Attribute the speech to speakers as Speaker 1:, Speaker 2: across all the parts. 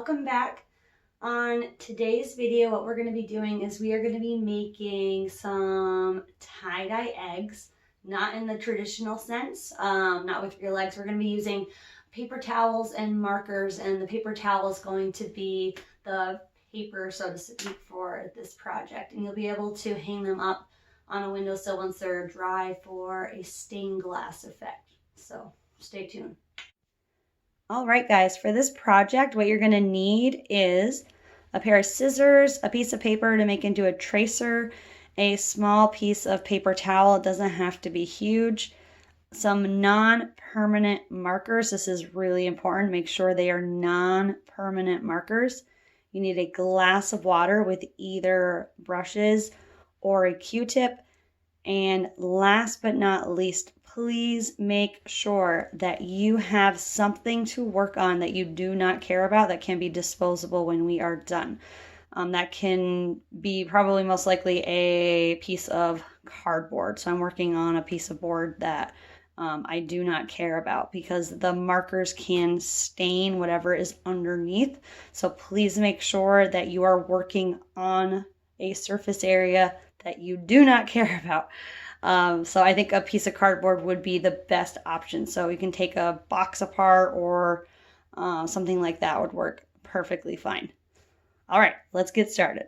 Speaker 1: welcome back. On today's video, what we're going to be doing is we are going to be making some tie-dye eggs, not in the traditional sense, not with your legs. We're going to be using paper towels and markers, and the paper towel is going to be the paper, so to speak, for this project. And you'll be able to hang them up on a windowsill once they're dry for a stained glass effect. So stay tuned. All right, guys, for this project, what you're going to need is a pair of scissors, a piece of paper to make into a tracer, a small piece of paper towel. It doesn't have to be huge. Some non-permanent markers. This is really important. Make sure they are non-permanent markers. You need a glass of water with either brushes or a Q-tip. And last but not least, please make sure that you have something to work on that you do not care about that can be disposable when we are done. That can be probably most likely a piece of cardboard. So I'm working on a piece of board that I do not care about because the markers can stain whatever is underneath. So please make sure that you are working on a surface area that you do not care about. So I think a piece of cardboard would be the best option. So you can take a box apart or something like that would work perfectly fine. All right, let's get started.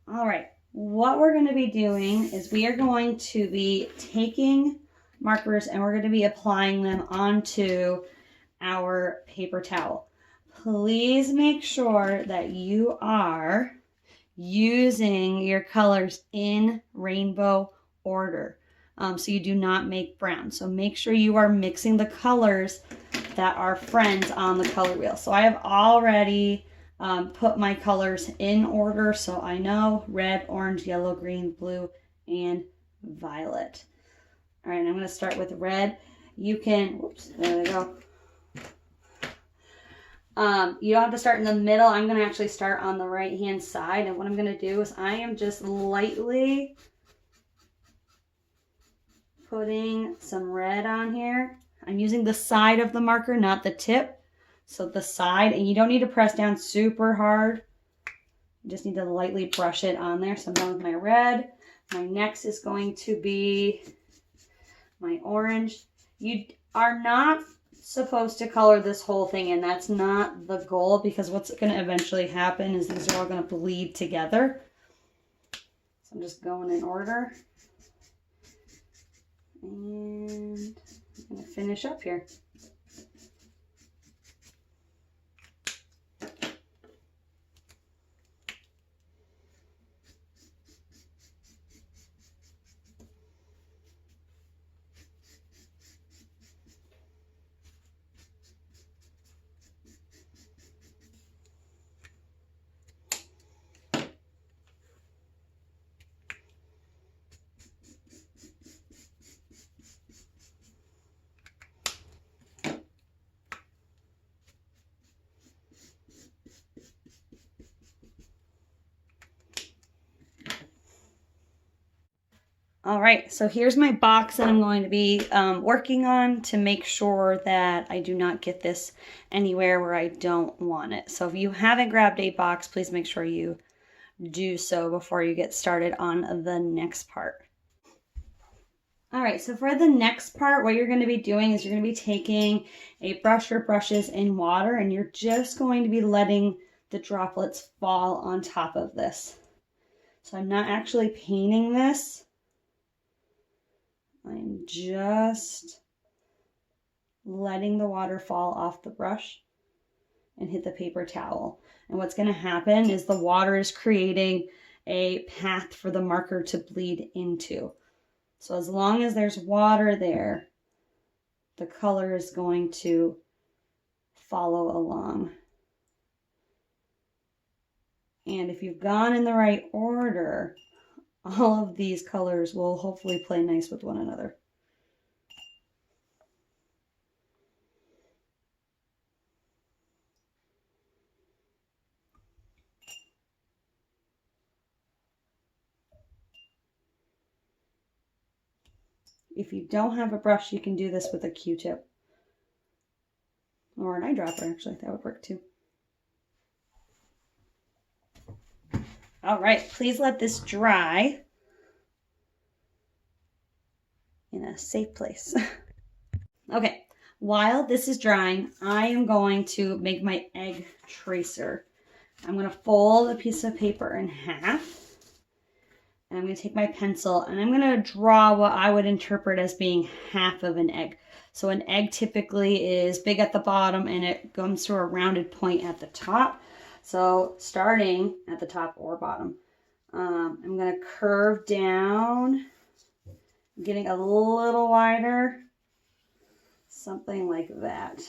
Speaker 1: All right, what we're going to be doing is we are going to be taking markers and we're going to be applying them onto our paper towel. Please make sure that you are using your colors in rainbow order, so you do not make brown. So make sure you are mixing the colors that are friends on the color wheel. So I have already put my colors in order, so I know red, orange, yellow, green, blue, and violet. All right, I'm going to start with red. You can, whoops, there we go. You don't have to start in the middle. I'm going to actually start on the right hand side, and what I'm going to do is I am just lightly putting some red on here. I'm using the side of the marker, not the tip. So the side, and you don't need to press down super hard. You just need to lightly brush it on there. So I'm done with my red. My next is going to be my orange. You are not supposed to color this whole thing, and that's not the goal, because what's going to eventually happen is these are all going to bleed together. So I'm just going in order, and I'm going to finish up here. All right, so here's my box that I'm going to be working on to make sure that I do not get this anywhere where I don't want it. So if you haven't grabbed a box, please make sure you do so before you get started on the next part. All right, so for the next part, what you're going to be doing is you're going to be taking a brush or brushes in water, and you're just going to be letting the droplets fall on top of this. So I'm not actually painting this. I'm just letting the water fall off the brush and hit the paper towel. And what's going to happen is the water is creating a path for the marker to bleed into. So as long as there's water there, the color is going to follow along. And if you've gone in the right order, all of these colors will hopefully play nice with one another. If you don't have a brush, you can do this with a Q-tip. Or an eyedropper, actually. That would work too. All right, please let this dry in a safe place. Okay, while this is drying, I am going to make my egg tracer. I'm going to fold a piece of paper in half. And I'm going to take my pencil and I'm going to draw what I would interpret as being half of an egg. So an egg typically is big at the bottom and it comes to a rounded point at the top. So starting at the top or bottom, I'm going to curve down, getting a little wider, something like that.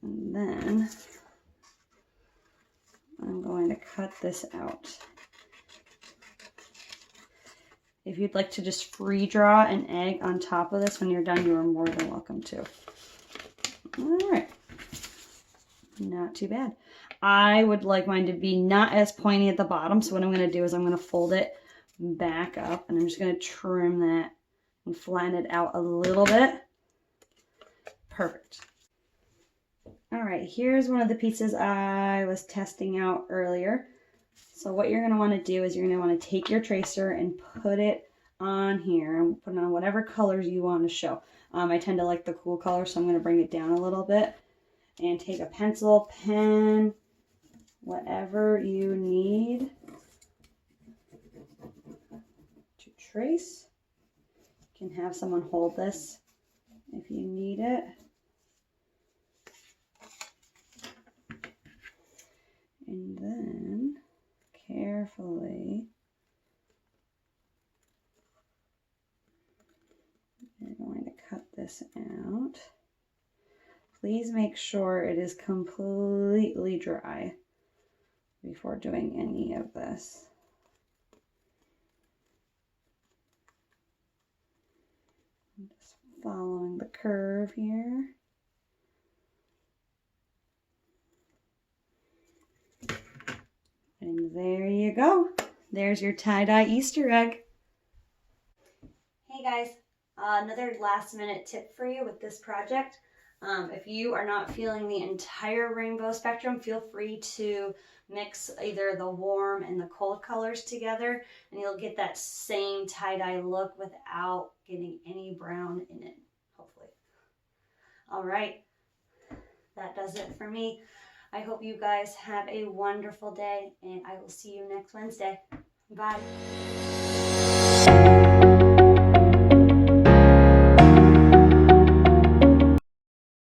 Speaker 1: And then I'm going to cut this out. If you'd like to just free draw an egg on top of this when you're done, you are more than welcome to. All right. Not too bad. I would like mine to be not as pointy at the bottom. So what I'm going to do is I'm going to fold it back up and I'm just going to trim that and flatten it out a little bit. Perfect. All right, here's one of the pieces I was testing out earlier. So what you're going to want to do is you're going to want to take your tracer and put it on here and put it on whatever colors you want to show. I tend to like the cool colors, so I'm going to bring it down a little bit. And take a pencil, pen, whatever you need to trace. You can have someone hold this if you need it. And then carefully, you're going to cut this out. Please make sure it is completely dry before doing any of this. I'm just following the curve here. And there you go. There's your tie-dye Easter egg. Hey guys, another last minute tip for you with this project. If you are not feeling the entire rainbow spectrum, feel free to mix either the warm and the cold colors together and you'll get that same tie-dye look without getting any brown in it, hopefully. All right, that does it for me. I hope you guys have a wonderful day and I will see you next Wednesday. Bye.